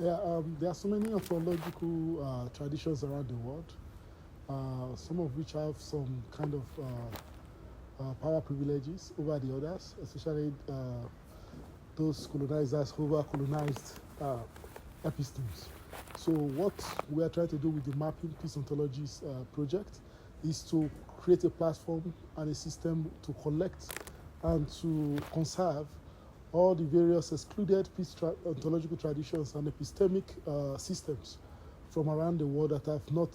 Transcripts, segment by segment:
Yeah, there are so many ontological traditions around the world, some of which have some kind of power privileges over the others, especially those colonizers who over colonized epistemes. So, what we are trying to do with the Mapping Peace Ontologies project is to create a platform and a system to collect and to conserve all the various excluded ontological traditions and epistemic systems from around the world that have not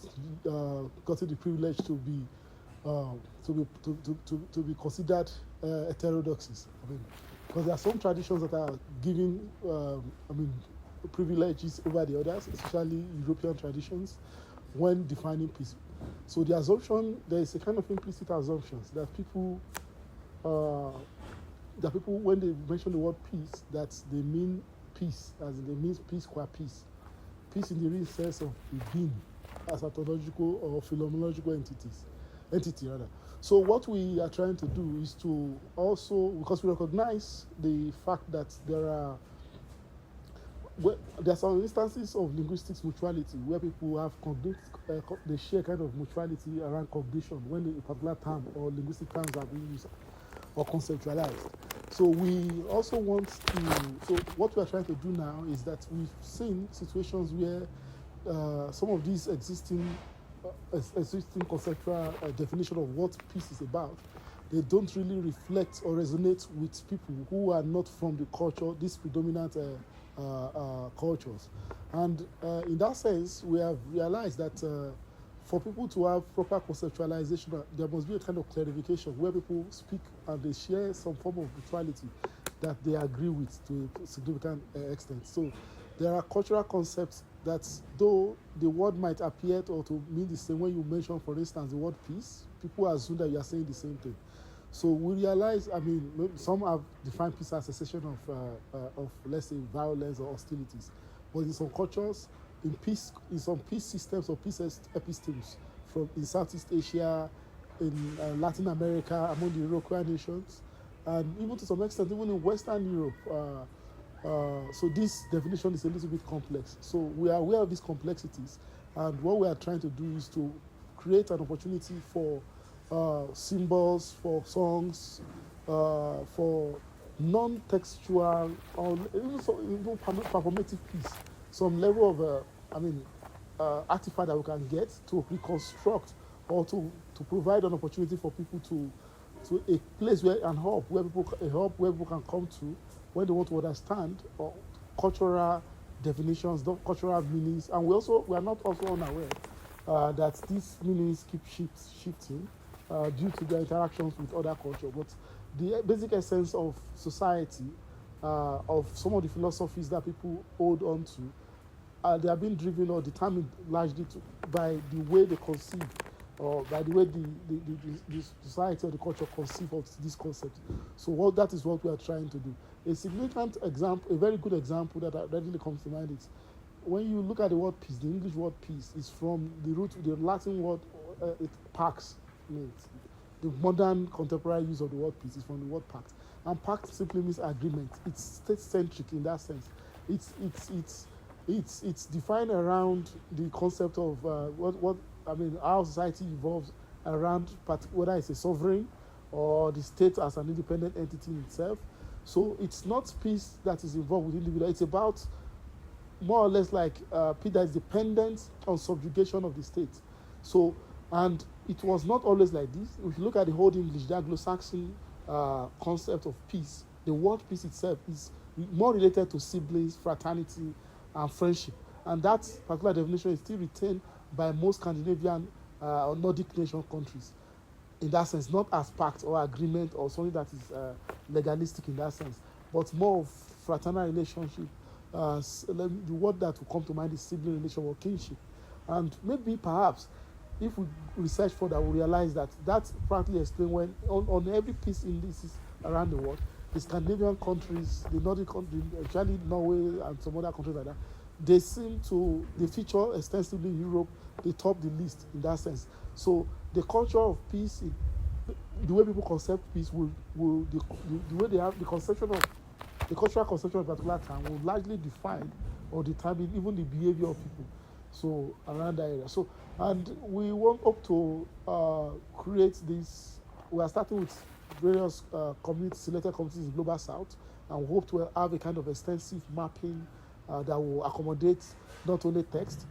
gotten the privilege to be to be considered heterodoxies. I mean, because there are some traditions that are giving, privileges over the others, especially European traditions, when defining peace. So the assumption, there is a kind of implicit assumptions uh, that people, when they mention the word peace, that they mean peace, as in they mean peace qua peace. Peace in the real sense of being as ontological or phenomenological entity rather. So what we are trying to do is to also, because we recognize the fact that there are some instances of linguistics mutuality where people have they share kind of mutuality around cognition when a particular term or linguistic terms are being used or conceptualized. So we also want to, so what we are trying to do now is that we've seen situations where some of these existing conceptual definition of what peace is about, they don't really reflect or resonate with people who are not from the culture, these predominant cultures. And in that sense, we have realized that for people to have proper conceptualization, there must be a kind of clarification where people speak and they share some form of mutuality that they agree with to a significant extent. So there are cultural concepts that, though the word might appear to mean the same, when you mention, for instance, the word peace, people assume that you are saying the same thing. So we realize, I mean, some have defined peace as a cessation of let's say, violence or hostilities. But in some cultures, in some peace systems or peace epistemes, from in Southeast Asia, in Latin America, among the European nations, and even to some extent, even in Western Europe. So this definition is a little bit complex. So we are aware of these complexities, and what we are trying to do is to create an opportunity for symbols, for songs, for non-textual, or even performative piece, some level of, artifact that we can get to reconstruct or to provide an opportunity for people to a place where an hub where people can come to when they want to understand or cultural definitions, cultural meanings, and we are not also unaware that these meanings keep shifting due to their interactions with other culture. But the basic essence of society, of some of the philosophies that people hold on to, they are being driven or determined largely by the way they conceive or by the way the society or the culture conceive of this concept. So that is what we are trying to do. A significant example, a very good example that readily comes to mind is when you look at the word peace, the English word peace is from the Latin word pax means. The modern contemporary use of the word peace is from the word pact. And pact simply means agreement. It's state-centric in that sense. It's defined around the concept of how society evolves around whether it's a sovereign or the state as an independent entity in itself. So it's not peace that is involved with individual. It's about more or less like peace that is dependent on subjugation of the state. So, and it was not always like this. If you look at the Old English, the Anglo-Saxon concept of peace, the word peace itself is more related to siblings, fraternity, and friendship. And that particular definition is still retained by most Scandinavian or Nordic nation countries in that sense, not as pact or agreement or something that is legalistic in that sense, but more of fraternal relationship. The word that will come to mind is sibling relation or kinship. And maybe perhaps if we research further, we realize that frankly explains when on every peace indices around the world, the Scandinavian countries, the Nordic countries, actually Norway and some other countries like that, they feature extensively in Europe. They top the list in that sense. So the culture of peace, the way people concept peace, the way they have the conception of the cultural conception of a particular time will largely define or determine even the behavior of people. So around that area. So, and we want up to create this. We are starting with various communities, selected communities in Global South, and we hope to have a kind of extensive mapping that will accommodate not only text,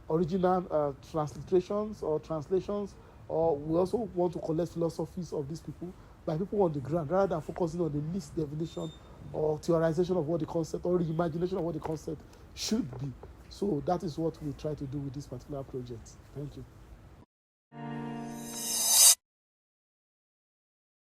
original transliterations or translations, or we also want to collect philosophies of these people by people on the ground, rather than focusing on the least definition or theorization of what the concept or reimagination of what the concept should be. So that is what we try to do with this particular project. Thank you.